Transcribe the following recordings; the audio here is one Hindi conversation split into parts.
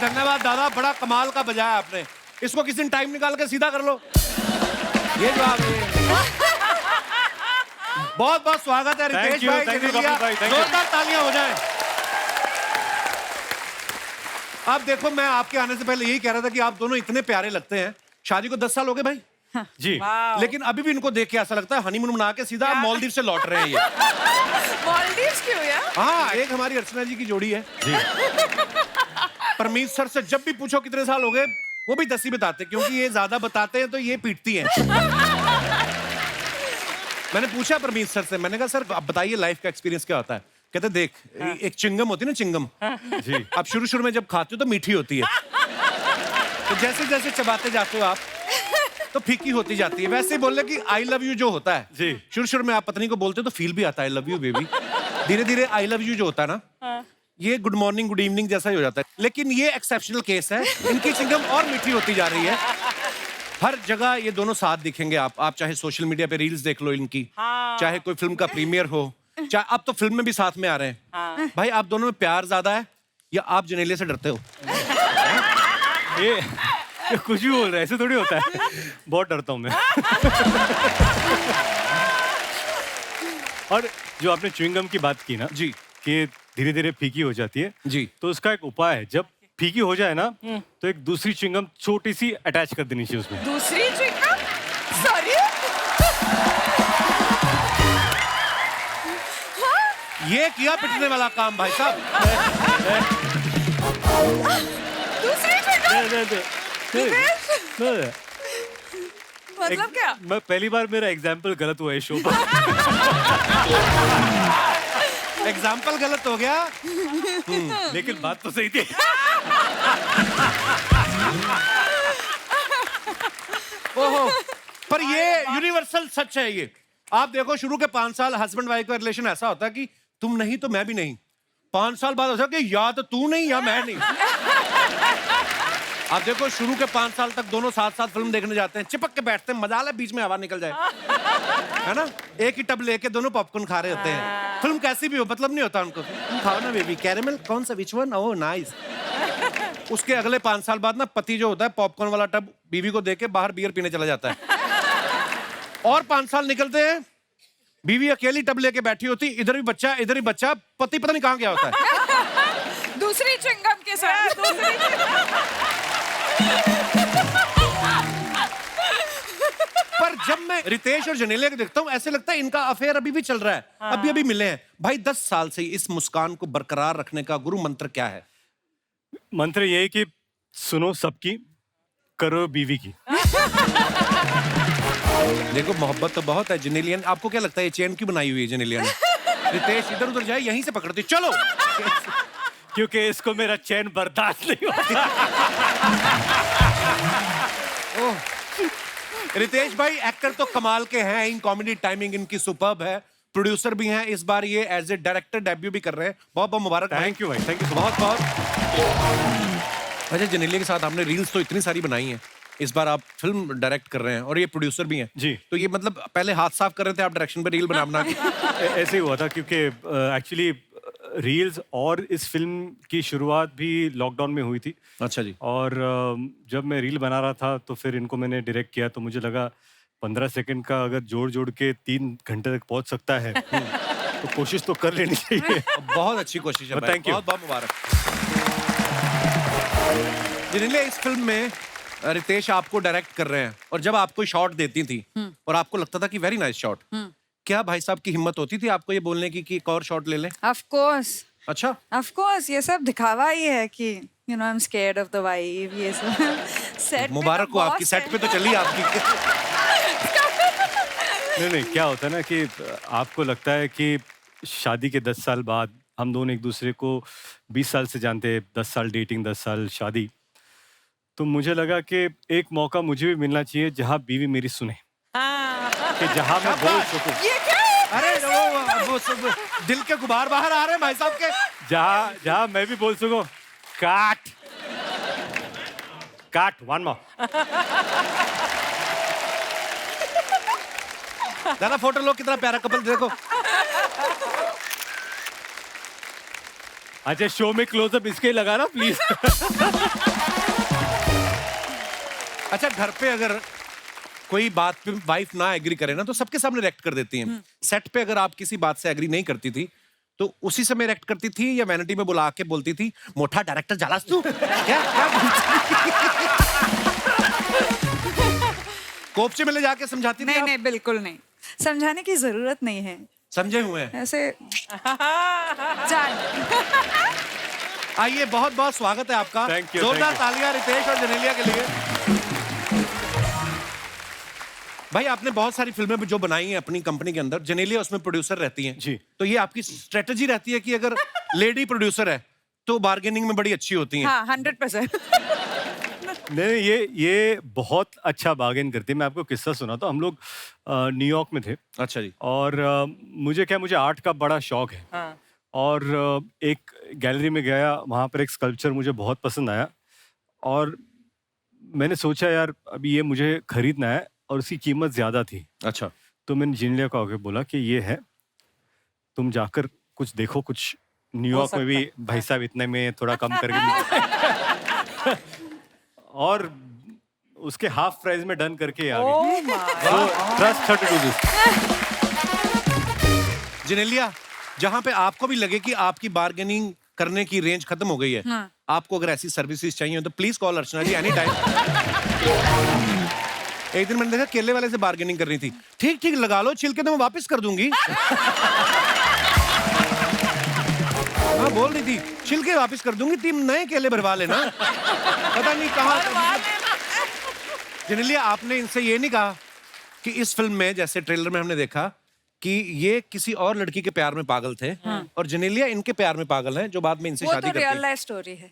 धन्यवाद दादा, बड़ा कमाल का बजाया आपने। इसको किसी दिन टाइम निकाल के सीधा कर लो। ये जवाब है। बहुत बहुत स्वागत है रितेश भाई, जेनेलिया। जोरदार तालियां हो जाएं। आप देखो, मैं आपके आने से पहले यही कह रहा था कि आप दोनों इतने प्यारे लगते हैं। शादी को 10 साल हो गए भाई। हाँ। जी। लेकिन अभी भी इनको देख के ऐसा लगता है हनीमून मना के सीधा मालदीव से लौट रहे हैं ये। मालदीव्स क्यों यार? हाँ, एक हमारी अर्चना जी की जोड़ी है जी। परमीत सर से जब भी पूछो कितने साल हो गए, वो भी 10 ही बताते, क्योंकि ये ज्यादा बताते हैं तो ये पीटती हैं। मैंने पूछा परमीत सर से, मैंने कहा सर आप बताइए लाइफ का एक्सपीरियंस क्या होता है। कहते देख, एक चिंगम होती है ना, चिंगम जी, आप शुरू में जब खाते हो तो मीठी होती है, तो जैसे जैसे चबाते जाते हो आप तो फीकी होती जाती है। वैसे ही बोल रहे कि आई लव यू जो होता है जी, शुरू में आप पत्नी को बोलते हो तो फील भी आता है आई लव यू बेबी। धीरे धीरे आई लव यू जो होता है ना, ये गुड मॉर्निंग गुड इवनिंग जैसा ही हो जाता है। लेकिन ये एक्सेप्शनल केस है, इनकी चिंगम और मीठी होती जा रही है। हर जगह ये दोनों साथ दिखेंगे। आप चाहे सोशल मीडिया पे रील्स देख लो इनकी, चाहे कोई फिल्म का प्रीमियर हो, चाहे अब तो फिल्म में भी साथ में आ रहे हैं। भाई आप दोनों में प्यार ज्यादा है या आप जेनेलिया से डरते हो? ये कुछ भी बोल रहा है, ऐसे थोड़ी होता है। बहुत डरता हूँ मैं। और जो आपने च्युइंगम की बात की ना जी, कि धीरे धीरे फीकी हो जाती है जी, तो उसका एक उपाय है, जब फीकी हो जाए ना तो एक दूसरी च्युइंगम छोटी सी अटैच कर देनी चाहिए उसमें। दूसरी च्युइंगम? सॉरी, ये किया पिटने वाला काम भाई साहब। दूसरी च्युइंगम? मतलब क्या? मैं पहली बार मेरा एग्जाम्पल गलत हुआ है शो पर। एग्जाम्पल गलत हो गया, लेकिन बात तो सही थी। ओहो, पर ये यूनिवर्सल सच है ये। आप देखो, शुरू के 5 साल हस्बैंड वाइफ का रिलेशन ऐसा होता है कि तुम नहीं तो मैं भी नहीं। 5 साल बाद होता है कि या तो तू नहीं या मैं नहीं। आप देखो, शुरू के 5 साल तक दोनों साथ साथ फिल्म देखने जाते हैं, चिपक के बैठते हैं, मजा ले बीच में हवा निकल जाए, है ना। एक ही टब लेके दोनों पॉपकॉर्न खा रहे होते हैं। फिल्म कैसी भी हो मतलब नहीं होता उनको, तुम खाओ ना बेबी, कैरेमल कौन सा, विच वन, ओह नाइस। उसके अगले 5 साल बाद ना पति जो होता है पॉपकॉर्न वाला टब बीवी को देके बाहर बियर पीने चला जाता है। और 5 साल निकलते हैं, बीवी अकेली टब लेके बैठी होती, इधर भी बच्चा इधर भी बच्चा, पति पता नहीं कहाँ गया होता है। दूसरी च्युइंगम के साथ। पर जब मैं रितेश और जेनेलिया को देखता हूँ ऐसे लगता है इनका अफेयर अभी भी चल रहा है। अभी अभी मिले हैं भाई। 10 साल से इस मुस्कान को बरकरार रखने का गुरु मंत्र क्या है? मंत्र ये है कि सुनो सबकी, करो बीवी की। देखो, मोहब्बत तो बहुत है जेनेलिया। आपको क्या लगता है ये चेन क्यों बनाई हुई है जेनेलिया ने? रितेश इधर उधर जाए यहीं से पकड़ती चलो, क्योंकि इसको मेरा चैन बर्दाश्त नहीं होता। रितेश भाई एक्टर तो कमाल के हैं, इन कॉमेडी टाइमिंग इनकी सुपर्ब है, प्रोड्यूसर भी हैं। इस बार ये एज ए डायरेक्टर डेब्यू भी कर रहे हैं। बहुत बहुत मुबारक। थैंक यू भाई, थैंक यू बहुत बहुत। अच्छा, जेनेलिया के साथ आपने रील्स तो इतनी सारी बनाई हैं, इस बार आप फिल्म डायरेक्ट कर रहे हैं और ये प्रोड्यूसर भी हैं जी। तो ये मतलब पहले हाथ साफ कर रहे थे आप डायरेक्शन पे रील बना बना के? ऐसे ही हुआ था क्योंकि एक्चुअली रील्स और इस फिल्म की शुरुआत भी लॉकडाउन में हुई थी। अच्छा जी। और जब मैं रील बना रहा था तो फिर इनको मैंने डायरेक्ट किया, तो मुझे लगा 15 सेकंड का अगर जोड़ जोड़ के 3 घंटे तक पहुंच सकता है तो कोशिश तो कर लेनी चाहिए। बहुत अच्छी कोशिश है भाई, थैंक यू, बहुत बहुत मुबारक। जेनेलिया, इस फिल्म में रितेश आपको डायरेक्ट कर रहे हैं और जब आपको शॉट देती थी और आपको लगता था कि वेरी नाइस शॉट, क्या भाई साहब की हिम्मत होती थी आपको ये बोलने की कि एक और शॉट ले लें? Of course. अच्छा, Of course, ये सब दिखावा ही है कि you know I'm scared of the vibe, ये सब। Set पे मुबारक तो हो, आपकी boss सेट है। पे तो चली आपकी। नहीं, क्या होता है ना कि आपको लगता है कि शादी के 10 साल बाद हम दोनों एक दूसरे को 20 साल से जानते हैं, 10 साल डेटिंग, 10 साल शादी, तो मुझे लगा कि एक मौका मुझे भी मिलना चाहिए जहाँ बीवी मेरी सुने, कि जहाँ मैं बोल सकूं। ये क्या है? अरे वो सब दिल के गुबार बाहर आ रहे हैं भाई साहब के। जहाँ मैं भी बोल सकूं, काट वन मोर। दादा फोटो लो, कितना प्यारा कपल देखो। अच्छा शो में क्लोजअप इसके ही लगाना प्लीज। अच्छा घर पे अगर कोई बात पे वाइफ ना एग्री करे ना तो सबके सामने रिएक्ट कर देती हैं। सेट पे अगर आप किसी बात से एग्री नहीं करती थी तो उसी समय रिएक्ट करती थी या वैनिटी में बुला के बोलती थी मोटा डायरेक्टर जालास तू क्या कोपचे में ले जाके समझाती थी नहीं आप? नहीं बिल्कुल नहीं, समझाने की जरूरत नहीं है, समझे हुए हैं। ऐसे जान। आइए बहुत बहुत स्वागत है आपका। Thank you, जोरदार thank you. तालियां रितेश और जेनेलिया के लिए। भाई आपने बहुत सारी फिल्में जो बनाई हैं अपनी कंपनी के अंदर, जेनेलिया उसमें प्रोड्यूसर रहती हैं जी। तो ये आपकी स्ट्रेटजी रहती है कि अगर लेडी प्रोड्यूसर है तो बार्गेनिंग में बड़ी अच्छी होती हैं। हाँ 100%। नहीं ये बहुत अच्छा बार्गेन करती है। मैं आपको किस्सा सुनाता हूँ। हम लोग न्यूयॉर्क में थे अच्छा जी। और मुझे आर्ट का बड़ा शौक है। हाँ. और एक गैलरी में गया, वहाँ पर एक स्कल्पचर मुझे बहुत पसंद आया और मैंने सोचा यार अभी ये मुझे खरीदना है और उसकी कीमत ज़्यादा थी। अच्छा तो मैंने जेनेलिया को आके बोला कि ये है, तुम जाकर कुछ देखो, कुछ न्यूयॉर्क में भी भाई साहब इतने में थोड़ा कम करके और उसके हाफ प्राइस में डन करके आ गई। So, trust her to do this. Genelia, जहां पे आपको भी लगे कि आपकी बार्गेनिंग करने की रेंज खत्म हो गई है, हाँ. आपको अगर ऐसी सर्विसेज चाहिए तो please call Archana ji any time. एक दिन मैंने देखा केले वाले से बार्गेनिंग करनी थी। ठीक ठीक लगा लो, छिलके तो मैं वापस कर दूंगी। हाँ बोल रही थी छिलके वापस कर दूंगी, टीम नए केले भरवा लेना। पता नहीं कहाँ। जेनेलिया आपने इनसे ये नहीं कहा कि इस फिल्म में जैसे ट्रेलर में हमने देखा कि ये किसी और लड़की के प्यार में पागल थे और जेनेलिया इनके प्यार में पागल हैं जो बाद में इनसे वो शादी तो करती रियल है। लाइफ स्टोरी है।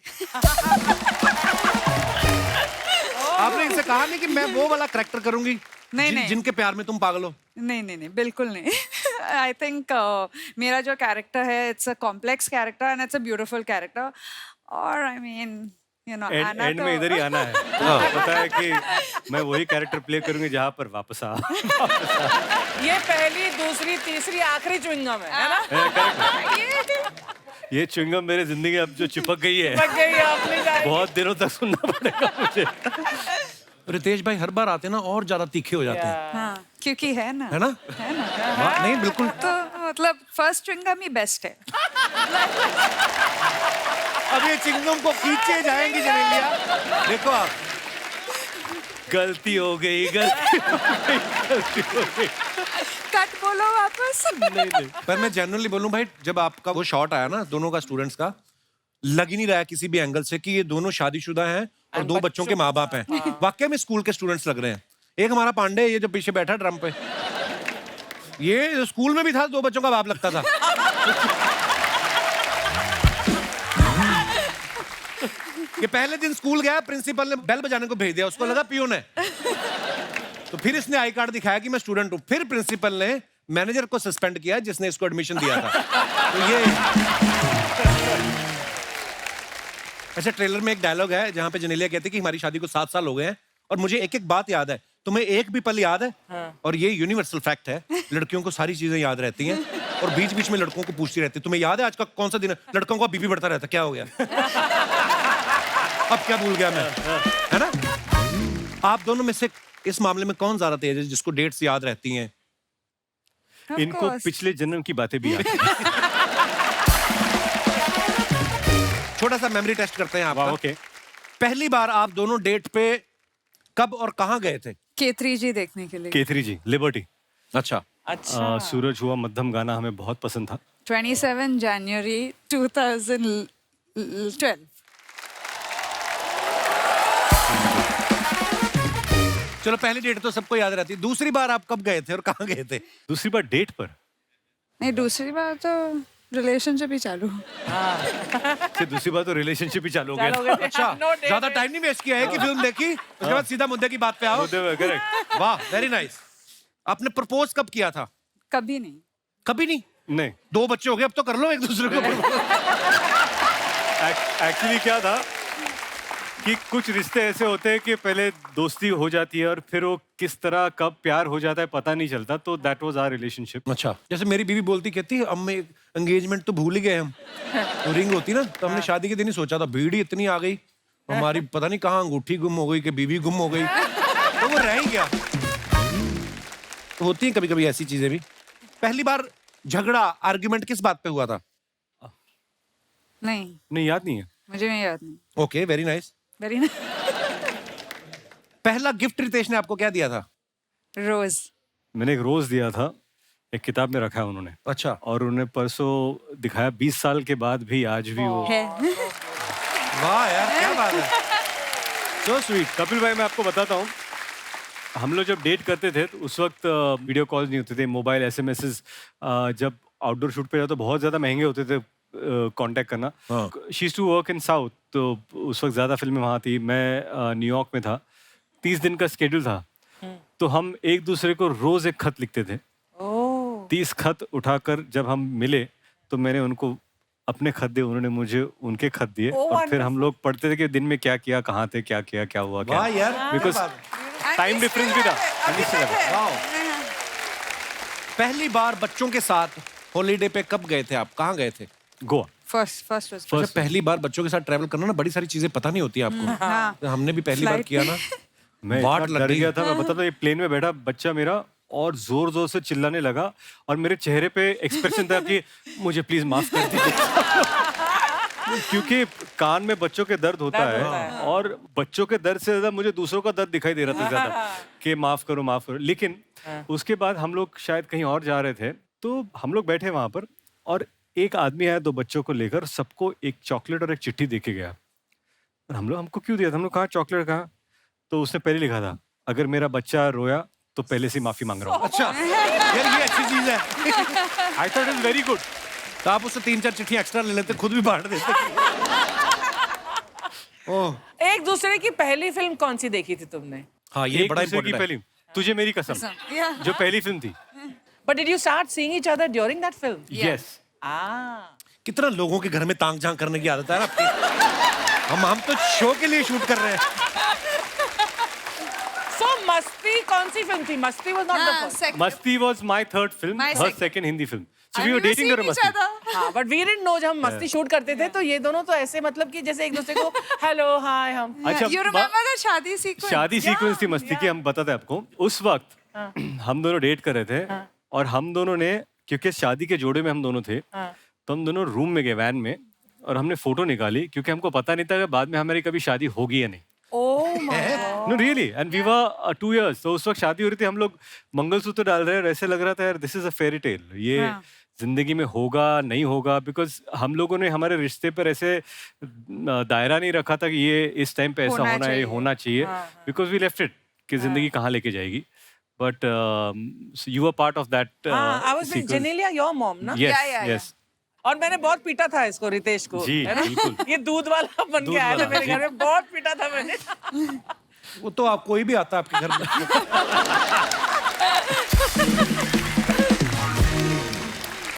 आपने इनसे कहा नहीं कि मैं वो वाला कैरेक्टर करूंगी नहीं। जिनके प्यार में तुम पागल हो? नहीं बिल्कुल नहीं। आई थिंक मेरा जो कैरेक्टर है it's a complex character and it's a beautiful character. और I mean you know end में इधर ही आना है। तो पता है कि मैं वही कैरेक्टर प्ले करूंगी जहाँ पर वापस आ। ये पहली, दूसरी, तीसरी, आखिरी च्युइंगम है ना? ये च्युइंगम मेरे जिंदगी अब जो चिपक गई है, लग गई है अपनी जान। बहुत दिनों तक सुनना पड़ेगा मुझे। रितेश भाई हर बार आते हैं ना और ज्यादा तीखे हो जाते हैं, हाँ क्योंकि है ना है ना? वाह, नहीं बिल्कुल। तो मतलब फर्स्ट च्युइंगम ही बेस्ट है। अब ये चिंगम को खींचे जाएंगी जेनेलिया, देखो आप। गलती हो गई, गलती हो गई। कट बोलो वापस। नहीं। पर मैं जनरली बोलूं भाई, जब आपका वो शॉट आया ना दोनों का स्टूडेंट्स का, लग ही नहीं रहा है किसी भी एंगल से कि ये दोनों शादीशुदा हैं और दो बच्चों के माँ बाप हैं। वाकई में स्कूल के स्टूडेंट्स लग रहे हैं। एक हमारा पांडे ये जो पीछे बैठा ड्रम पे, ये स्कूल में भी था, दो बच्चों का बाप लगता था। ये पहले दिन स्कूल गया, प्रिंसिपल ने बेल बजाने को भेज दिया, उसको लगा पियून है। तो फिर इसने आई कार्ड दिखाया कि मैं स्टूडेंट हूं। फिर प्रिंसिपल ने मैनेजर को सस्पेंड किया जिसने इसको एडमिशन दिया था। तो ये अच्छा, ट्रेलर में एक डायलॉग है जहां पे जेनेलिया कहती है कि हमारी शादी को 7 साल हो गए हैं और मुझे एक एक बात याद है। तुम्हें एक भी पल याद है? और ये यूनिवर्सल फैक्ट है, लड़कियों को सारी चीजें याद रहती हैं और बीच बीच में लड़कों को पूछती रहती है तुम्हें याद है आज का कौन सा दिन है? लड़कों का बीपी बढ़ता रहता, क्या हो गया? अब क्या भूल गया मैं, है ना? आप दोनों में से इस मामले में कौन ज्यादा तेज है जिसको डेट्स याद रहती हैं? इनको पिछले जन्म की बातें भी आती हैं। छोटा सा मेमोरी टेस्ट करते हैं आपका। ओके। पहली बार आप दोनों डेट पे कब और कहाँ गए थे? K3G देखने के लिए। K3 जी, लिबर्टी। अच्छा। अच्छा। सूरज हुआ मध्यम गाना हमें बहुत पसंद था। 27 जनवरी 2012। चलो पहली डेट तो सबको याद रहती है। दूसरी बार आप कब गए थे और कहाँ गए थे? दूसरी बार डेट पर। नहीं दूसरी बार तो रिलेशनशिप ही चालू। फिर दूसरी बार तो रिलेशनशिप ही चालू हो गया। अच्छा, No date. ज्यादा टाइम नहीं वेस्ट किया है कि फिल्म देखी उसके बाद सीधा मुद्दे की बात पे आओ। करेक्ट। वाह, वेरी नाइस। आपने प्रपोज कब किया था? कभी नहीं। कभी नहीं? नहीं, 2 बच्चे हो गए, अब तो कर लो एक दूसरे को। एक्चुअली क्या था, कि कुछ रिश्ते ऐसे होते हैं कि पहले दोस्ती हो जाती है और फिर वो किस तरह कब प्यार हो जाता है पता नहीं चलता, तो दैट वाज आवर रिलेशनशिप। अच्छा, जैसे मेरी बीवी बोलती, कहती है अब एंगेजमेंट तो भूल ही गए हम। तो रिंग होती ना, तो हमने शादी के दिन ही सोचा था, भीड़ ही इतनी आ गई, हमारी पता नहीं कहाँ अंगूठी गुम हो गई कि बीवी गुम हो गई, तो वो रह ही गया। तो होती है कभी कभी ऐसी चीजें भी। पहली बार झगड़ा, आर्ग्यूमेंट किस बात पे हुआ था? नहीं, याद नहीं है। मुझे नहीं याद नहीं। Okay, very nice. वेरी पहला गिफ्ट रितेश ने आपको क्या दिया था? रोज। मैंने एक रोज दिया था, एक किताब में रखा है उन्होंने, अच्छा, और उन्हें परसों दिखाया, 20 साल के बाद भी आज भी वो। है। वाह यार, क्या बात है, सो स्वीट। कपिल भाई, मैं आपको बताता हूँ, हम लोग जब डेट करते थे तो उस वक्त वीडियो कॉल्स नहीं होते थे, मोबाइल एसएमएसेस, जब आउटडोर शूट पे जाओ तो बहुत ज़्यादा महंगे होते थे कांटेक्ट करना। She used to work in south, तो उस वक्त ज़्यादा फिल्में वहाँ थी, मैं न्यूयॉर्क में था, 30 दिन का स्केड्यूल था, तो हम एक दूसरे को रोज़ एक खत लिखते थे। 30 खत उठाकर जब हम मिले तो मैंने उनको अपने खत दिए, उन्होंने मुझे उनके खत दिए, और फिर हम लोग पढ़ते थे कि दिन में क्या किया, कहाँ थे, क्या किया, क्या हुआ, क्या। वाह यार, बिकॉज टाइम डिफरेंस भी था। वाह। पहली बार बच्चों के साथ हॉलीडे पे कब गए थे आप? कहाँ गए थे? गोवा। फर्स्ट अच्छा, पहली बार बच्चों के साथ ट्रैवल करना ना, बड़ी सारी चीजें पता नहीं होती आपको। हाँ। तो हमने भी पहली बार Flight किया ना, मैं वाट इतना लग डर गई। गया था, मैं बताता हूँ, ये प्लेन में बैठा बच्चा मेरा और जोर जोर से चिल्लाने लगा, और मेरे चेहरे पे एक्सप्रेशन था कि मुझे प्लीज माफ कर दीजिए। क्योंकि कान में बच्चों के दर्द होता है, और बच्चों के दर्द से ज्यादा मुझे दूसरों का दर्द दिखाई दे रहा था ज्यादा, कि माफ करो माफ करो। लेकिन उसके बाद हम लोग शायद कहीं और जा रहे थे, तो हम लोग बैठे वहां पर, और एक आदमी आया 2 बच्चों को लेकर, सबको एक चॉकलेट और एक चिट्ठी दे के गया। और हम लोग, हमको क्यों दिया था? हम लोग कहा चॉकलेट कहाँ? तो उसने पहले लिखा था, अगर मेरा बच्चा रोया तो पहले से माफी मांग रहा हूँ। अच्छा यार, ये अच्छी चीज है। I thought it very good. तो आप उससे 3-4 चिट्ठी एक्स्ट्रा ले लेते, खुद भी बांट देते। ओह एक दूसरे की पहली फिल्म कौन सी देखी थी तुमने? हाँ, ये एक बड़ा दूसरे की इम्पोर्टेंट है। पहली, तुझे मेरी कसम, Yeah. जो पहली फिल्म थी। But did you start seeing each other during that film? Yes. कितना लोगों के घर में तांग झांग करने की आदत है ना आपकी। हम तो शो के लिए शूट कर रहे हैं। So मस्ती कौन सी फिल्म थी? मस्ती was not the first. मस्ती was my third film, My her second. second Hindi film. So we were dating during मस्ती। हाँ, but we didn't know, जब हम मस्ती शूट करते थे तो ये दोनों तो ऐसे, मतलब कि जैसे एक दूसरे को हेलो हाय हम। अच्छा, You remember the शादी sequence? शादी सीक्वेंस थी मस्ती की, हम बताते हैं आपको। उस वक्त हम दोनों डेट कर रहे थे, और हम दोनों ने, क्योंकि शादी के जोड़े में हम दोनों थे, तो हम दोनों रूम में गए वैन में, और हमने फोटो निकाली, क्योंकि हमको पता नहीं था कि बाद में हमारी कभी शादी होगी या नहीं। Oh my God. No really, and we were 2 years, तो उस वक्त शादी हो रही थी, हम लोग मंगलसूत्र डाल रहे हैं, और ऐसे लग रहा था यार this is a fairy tale, ये जिंदगी में होगा नहीं होगा, बिकॉज हम लोगों ने हमारे रिश्ते पर ऐसे दायरा नहीं रखा था कि ये इस टाइम पे ऐसा होना होना है, ये चाहिए। होना चाहिए, बिकॉज वी लेफ्ट इट कि जिंदगी कहाँ लेके जाएगी। But you were part of that हाँ, I was with Genelia, your mom, ना? Yes Yeah. यस। और मैंने बहुत पीटा था इसको, रितेश को, जी, है ना? बिल्कुल। ये दूध वाला बन दूध के आया था वाला, मेरे जी। घर में, बहुत पीटा था मैंने। वो तो आप कोई भी आता है आपके घर में।